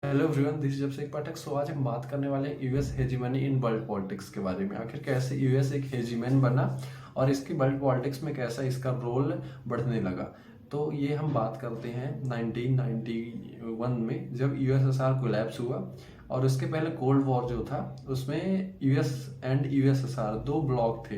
Hello everyone, this is अभिषेक पाठक। सो आज हम बात करने वाले हैं US hegemony in world politics के बारे में। आखिर कैसे यूएस एक हेजीमन बना और इसकी वर्ल्ड पॉलिटिक्स में कैसा इसका रोल बढ़ने लगा। तो ये हम बात करते हैं 1991 में, जब यूएसएसआर कोलैप्स हुआ। और उसके पहले कोल्ड वॉर जो था उसमें यूएस एंड यूएसएसआर दो ब्लॉक थे,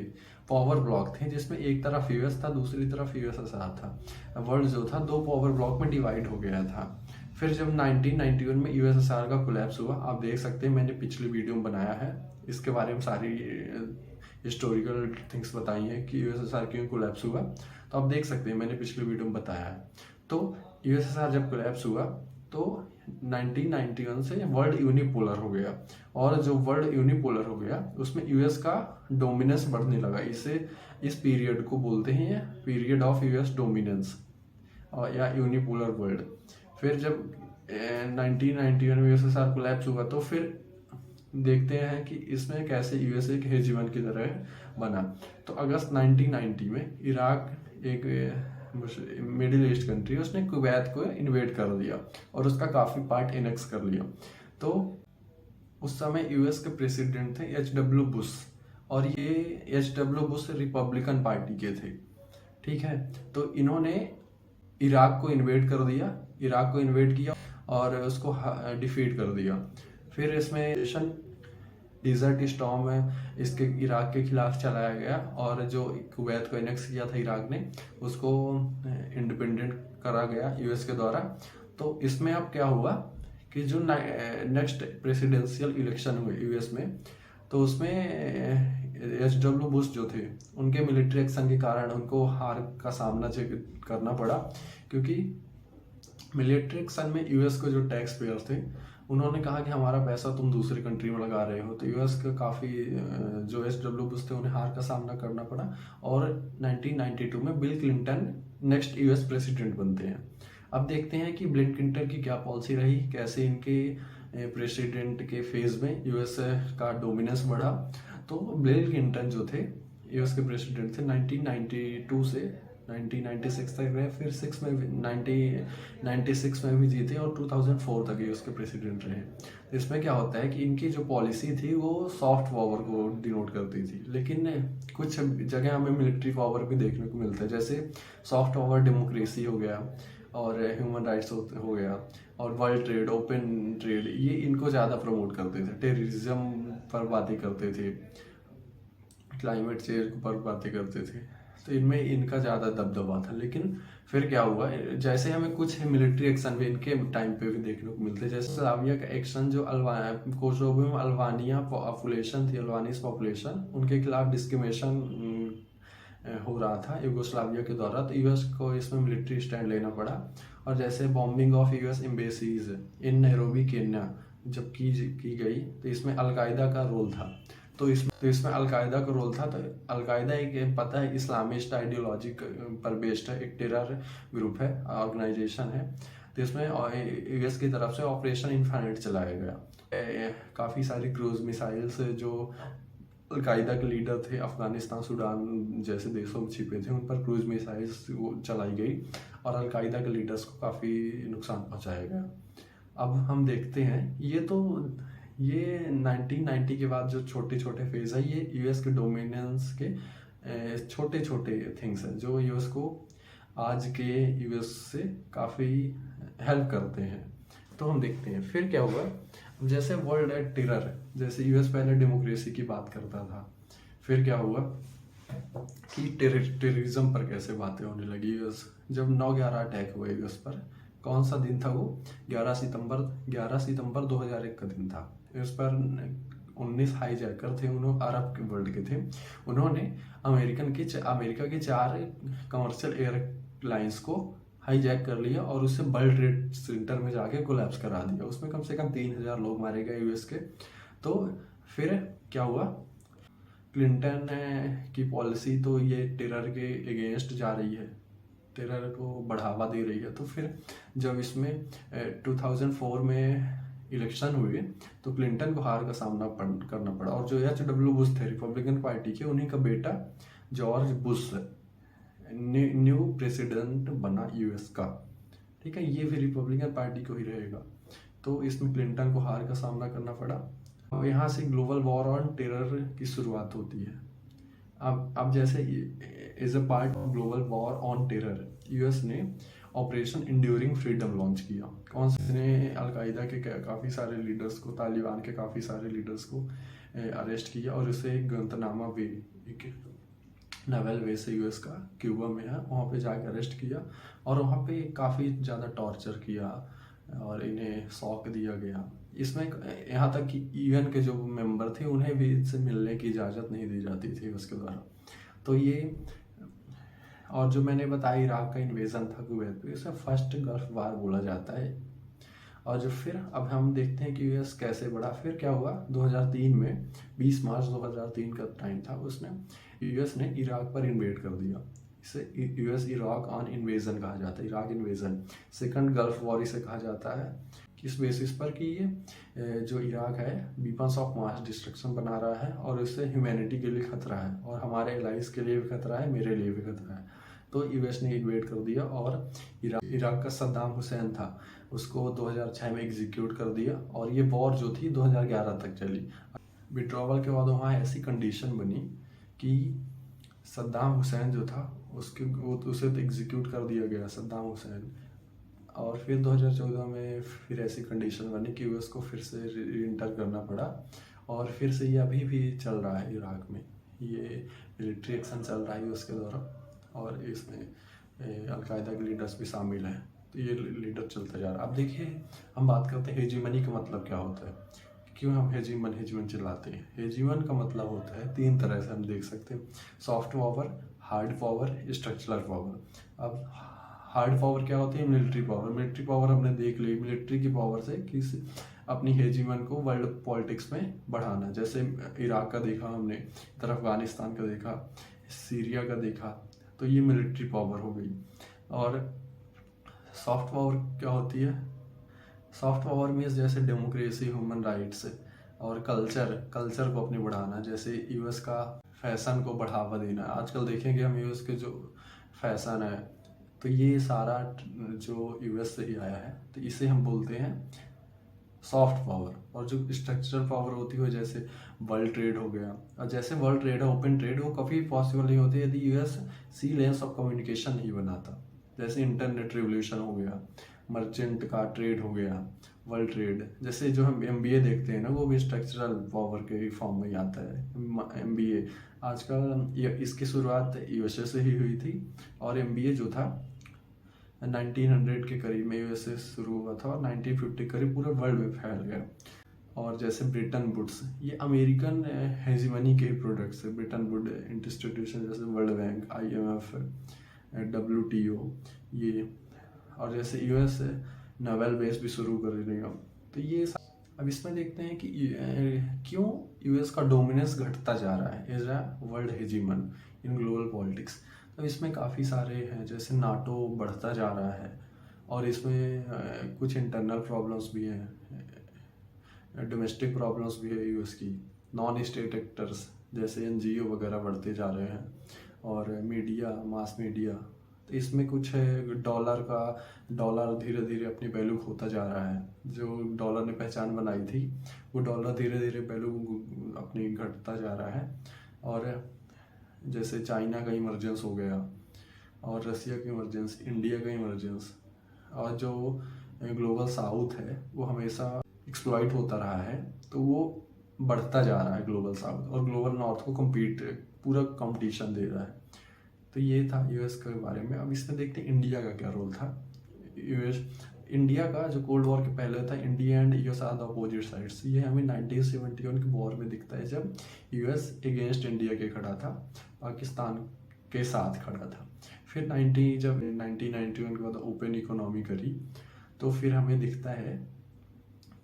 पावर ब्लॉक थे, जिसमें एक तरफ यूएस था, दूसरी तरफ यूएसएसआर था। वर्ल्ड जो था दो पावर ब्लॉक में डिवाइड हो गया था। फिर जब 1991 में यूएसएसआर का कोलैप्स हुआ, आप देख सकते हैं मैंने पिछली वीडियो में बनाया है, इसके बारे में सारी हिस्टोरिकल थिंग्स बताई हैं कि यूएसएसआर क्यों कोलैप्स हुआ। तो आप देख सकते हैं मैंने पिछली वीडियो में बताया है। तो यूएसएसआर जब कोलैप्स हुआ तो 1991 से वर्ल्ड यूनिपोलर हो गया, और जो वर्ल्ड यूनिपोलर हो गया उसमें यूएस का डोमिनेंस बढ़ने लगा। इस पीरियड को बोलते हैं पीरियड ऑफ यूएस डोमिनेंस या यूनिपोलर वर्ल्ड। फिर जब 1991 में यूएसएसआर कोलैप्स हुआ तो फिर देखते हैं कि इसमें कैसे यूएस एक हेजीमन की तरह बना। तो अगस्त 1990 में इराक, एक मिडिल ईस्ट कंट्री, उसने कुवैत को इन्वेड कर दिया और उसका काफ़ी पार्ट एनेक्स कर लिया। तो उस समय यूएस के प्रेसिडेंट थे एच.डब्ल्यू. बुश, और ये एच.डब्ल्यू. बुश रिपब्लिकन पार्टी के थे। ठीक है, तो इन्होंने इराक को इन्वेड कर दिया, इराक को इन्वेड किया और उसको डिफीट कर दिया। फिर इसमें डिजर्ट स्टॉर्म है इसके इराक के खिलाफ चलाया गया, और जो कुवैत को एनेक्स किया था इराक ने, उसको इंडिपेंडेंट करा गया यूएस के द्वारा। तो इसमें अब क्या हुआ कि जो नेक्स्ट प्रेसिडेंशियल इलेक्शन हुए यूएस में, तो उसमें एच.डब्ल्यू. बुश जो थे उनके मिलिट्री एक्शन के कारण उनको हार का सामना करना पड़ा, क्योंकि मिलिट्री एक्शन में यूएस को जो टैक्स पेयर थे उन्होंने कहा कि हमारा पैसा तुम दूसरी कंट्री में लगा रहे हो। तो यूएस का काफ़ी जो एच.डब्ल्यू. बुश थे उन्हें हार का सामना करना पड़ा, और 1992 में bill Clinton next US president बनते हैं। अब देखते हैं कि बिल क्लिंटन की क्या पॉलिसी रही, कैसे इनके प्रेसिडेंट के फेज में यूएस का डोमिनेंस बढ़ा। तो बिल क्लिंटन जो थे यूएस के प्रेसिडेंट थे 1992 से 1996 तक रहे, फिर 1996 में भी जीते, और 2004 तक यूएस के प्रेसिडेंट रहे। तो इसमें क्या होता है कि इनकी जो पॉलिसी थी वो सॉफ्ट पावर को डिनोट करती थी, लेकिन कुछ जगह हमें मिलिट्री पावर भी देखने को मिलता है, जैसे सॉफ्ट पावर डेमोक्रेसी हो गया और ह्यूमन राइट्स हो गया, और वर्ल्ड ट्रेड, ओपन ट्रेड, ये इनको ज़्यादा प्रमोट करते थे। टेररिज्म पर बातें करते थे, क्लाइमेट चेंज पर बातें करते थे, तो इनमें इनका ज़्यादा दबदबा था। लेकिन फिर क्या हुआ, जैसे हमें कुछ मिलिट्री एक्शन भी इनके टाइम पे भी देखने को मिलते हैं, जैसे स्लाविया का एक्शन, जो कोसोवो में अल्बानिया पॉपुलेशन थी, अल्बानीज पॉपुलेशन, उनके खिलाफ डिस्क्रिमिनेशन हो रहा था यूगोस्लाविया के द्वारा, तो यूएस को इसमें मिलिट्री स्टैंड लेना पड़ा। और जैसे bombing of US embassies in Nairobi Kenya जब की गई, तो इसमें अलकायदा का रोल था। तो इसमें अलकायदा का रोल था। तो अलकायदा एक, पता है, इस्लामिस्ट आइडियोलॉजी पर बेस्ड है, एक टेरर ग्रुप है, ऑर्गेनाइजेशन है। तो इसमें यूएस की तरफ से ऑपरेशन इन्फिनिट चलाया गया। काफ़ी सारी क्रूज मिसाइल्स जो अलकायदा के लीडर थे अफगानिस्तान, सूडान जैसे देशों में छिपे थे, उन पर क्रूज मिसाइल्स चलाई गई और अलकायदा के लीडर्स को काफ़ी नुकसान पहुंचाया गया। अब हम देखते हैं, ये 1990 के बाद जो छोटे छोटे फेज है, ये यूएस के डोमिनेंस के छोटे छोटे थिंग्स हैं जो यूएस को आज के यूएस से काफ़ी हेल्प करते हैं। तो हम देखते हैं फिर क्या हुआ। जैसे वर्ल्ड है टेरर, जैसे यूएस पहले डेमोक्रेसी की बात करता था, फिर क्या हुआ कि टेररिज्म पर कैसे बातें होने लगी। यूएस जब 9/11 अटैक हुए यूएस पर, कौन सा दिन था वो, 11 सितंबर 2001 का दिन था। इस पर 19 हाईजैकर थे, उन्होंने अरब के वर्ल्ड के थे, उन्होंने अमेरिका के 4 कमर्शियल एयरलाइंस को हाईजैक कर लिया और उससे वर्ल्ड ट्रेड सेंटर में जाके कोलैप्स करा दिया। उसमें कम से कम 3000 लोग मारे गए यूएस के। तो फिर क्या हुआ, क्लिंटन की पॉलिसी तो ये टेरर के अगेंस्ट जा रही है, टेरर को बढ़ावा दे रही है। तो फिर जब इसमें 2004 में इलेक्शन हुए तो क्लिंटन को हार का सामना करना पड़ा, और जो एच.डब्ल्यू. बुश थे रिपब्लिकन पार्टी के, उन्हीं का बेटा जॉर्ज बुश न्यू प्रेसिडेंट बना यूएस का। ठीक है, ये भी रिपब्लिकन पार्टी को ही रहेगा। तो इसमें क्लिंटन को हार का सामना करना पड़ा। अब यहाँ से ग्लोबल वॉर ऑन टेरर की शुरुआत होती है। अब जैसे as a part of global war on terror US ने ऑपरेशन इंड्यूरिंग फ्रीडम लॉन्च किया। कौन से ने अलकायदा के काफ़ी सारे लीडर्स को, तालिबान के काफ़ी सारे लीडर्स को अरेस्ट किया और उसे गुआंतानामो बे, एक नावल वे से यूएस का क्यूबा में है, वहाँ पे जाकर अरेस्ट किया और वहाँ पे काफ़ी ज़्यादा टॉर्चर किया और इन्हें शॉक दिया गया। इसमें यहाँ तक कि यूएन के जो मेंबर थे उन्हें भी इससे मिलने की इजाज़त नहीं दी जाती थी उसके द्वारा। तो ये, और जो मैंने बताया इराक का इन्वेजन था कुवैत पे, इसे फर्स्ट गल्फ वार बोला जाता है। और जो फिर अब हम देखते हैं कि यूएस कैसे बढ़ा। फिर क्या हुआ 2003 में, 20 मार्च 2003 का टाइम था, उसने यूएस ने इराक पर इन्वेड कर दिया। इसे यूएस इराक ऑन इन्वेजन कहा जाता है, Iraq invasion. Second gulf war इसे कहा जाता है, किस बेसिस पर कि ये जो इराक है वीपन्स ऑफ मास डिस्ट्रक्शन बना रहा है और इससे ह्यूमैनिटी के लिए खतरा है और हमारे एलाइज के लिए भी खतरा है, मेरे लिए भी खतरा है। तो यूएस ने इन्वेड कर दिया और इराक का सद्दाम हुसैन था उसको 2006 में एग्जीक्यूट कर दिया और ये वॉर जो थी 2011 तक चली। विड्रॉवल के बाद वहाँ ऐसी कंडीशन बनी कि सद्दाम हुसैन जो था उसे तो एग्जीक्यूट कर दिया गया, सद्दाम हुसैन। और फिर 2014 में फिर ऐसी कंडीशन बनी कि उसको फिर से इंटर करना पड़ा और फिर से ये अभी भी चल रहा है इराक में, ये मिलिट्री एक्शन चल रहा है उसके द्वारा और इसमें अलकायदा के लीडर्स भी शामिल हैं। तो ये लीडर चलता जा रहा है। अब देखिए हम बात करते हैं हेजीमनी का मतलब क्या होता है, क्यों हम हेजीमन चिल्लाते हैं। हेजीमन का मतलब होता है 3 तरह से हम देख सकते हैं, soft power, hard power, structural power. अब हार्ड पावर क्या होती है, मिलिट्री पावर। मिलिट्री पावर हमने देख ली, मिलिट्री की पावर से किस अपनी हेजीमन को वर्ल्ड पॉलिटिक्स में बढ़ाना। जैसे इराक का देखा हमने, इधर अफगानिस्तान का देखा, सीरिया का देखा, तो ये मिलिट्री पावर हो गई। और सॉफ्ट पावर क्या होती है, सॉफ्ट पावर मीन्स जैसे डेमोक्रेसी, ह्यूमन राइट्स और कल्चर को अपने बढ़ाना। जैसे यूएस का फैशन को बढ़ावा देना। आजकल देखेंगे हम यूएस के जो फैशन है, तो ये सारा जो यूएस से ही आया है, तो इसे हम बोलते हैं सॉफ्ट पावर। और जो स्ट्रक्चरल पावर होती है जैसे वर्ल्ड ट्रेड हो गया, और जैसे वर्ल्ड ट्रेड है, ओपन ट्रेड, वो कभी पॉसिबल नहीं होती यदि US sea lanes of communication नहीं बनाता। जैसे इंटरनेट रिवोल्यूशन हो गया, मर्चेंट का ट्रेड हो गया, वर्ल्ड ट्रेड। जैसे जो हम एमबीए देखते हैं ना, वो भी स्ट्रक्चरल पावर के फॉर्म में ही आता है। एमबीए आजकल इसकी शुरुआत यूएसए से ही हुई थी और एमबीए जो था 1900 के करीब में यूएसए शुरू हुआ था और 1950 के करीब पूरे वर्ल्ड में फैल गया। और जैसे ब्रिटेन वुड्स, ये अमेरिकन हेजीमनी के प्रोडक्ट्स है। ब्रिटेन वुड इंस्टीट्यूशन जैसे वर्ल्ड बैंक, IMF, WTO, ये। और जैसे यूएस नावल बेस भी शुरू कर रही है। तो ये अब इसमें देखते हैं कि क्यों यूएस का डोमिनेंस घटता जा रहा है as a world hegemon in global politics. तो इसमें काफ़ी सारे हैं, जैसे नाटो बढ़ता जा रहा है और इसमें कुछ इंटरनल प्रॉब्लम्स भी हैं, डोमेस्टिक प्रॉब्लम्स भी है यूएस की। नॉन स्टेट एक्टर्स जैसे NGO वगैरह बढ़ते जा रहे हैं और मीडिया, मास मीडिया। तो इसमें कुछ है डॉलर धीरे धीरे अपनी वैल्यू खोता जा रहा है। जो डॉलर ने पहचान बनाई थी, वो डॉलर धीरे धीरे वैल्यू अपनी घटता जा रहा है। और जैसे चाइना का इमरजेंस हो गया और रसिया का इमरजेंस, इंडिया का इमरजेंस, और जो ग्लोबल साउथ है वो हमेशा एक्सप्लॉइट होता रहा है, तो वो बढ़ता जा रहा है ग्लोबल साउथ, और ग्लोबल नॉर्थ को पूरा कंपटीशन दे रहा है। तो ये था यूएस के बारे में। अब इसमें देखते हैं इंडिया का क्या रोल था। इंडिया का जो कोल्ड वॉर के पहले था, India and US are the opposite sides. ये हमें 1971 के वॉर में दिखता है, जब यूएस अगेंस्ट इंडिया के खड़ा था, पाकिस्तान के साथ खड़ा था। फिर जब 1991 के बाद ओपन इकोनॉमी करी, तो फिर हमें दिखता है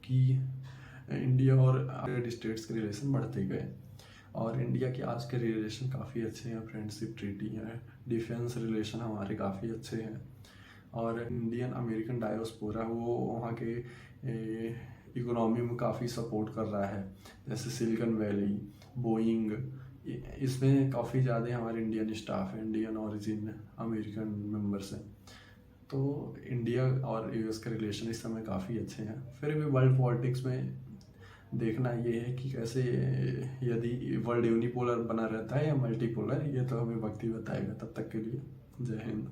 कि इंडिया और स्टेट्स के रिलेशन बढ़ते गए और इंडिया के आज के रिलेशन काफ़ी अच्छे हैं, फ्रेंडशिप ट्रीटी है, डिफेंस रिलेशन हमारे काफ़ी अच्छे हैं। और इंडियन अमेरिकन डायस्पोरा वो वहाँ के इकोनॉमी में काफ़ी सपोर्ट कर रहा है, जैसे सिलिकॉन वैली, बोइंग, इसमें काफ़ी ज़्यादा हमारे इंडियन स्टाफ है, इंडियन ओरिजिन अमेरिकन मेंबर्स हैं। तो इंडिया और यूएस के रिलेशन इस समय काफ़ी अच्छे हैं। फिर भी वर्ल्ड पॉलिटिक्स में देखना ये है कि कैसे, यदि वर्ल्ड यूनिपोलर बना रहता है या मल्टीपोलर, ये तो हमें वक्त ही बताएगा। तब तक के लिए जय हिंद।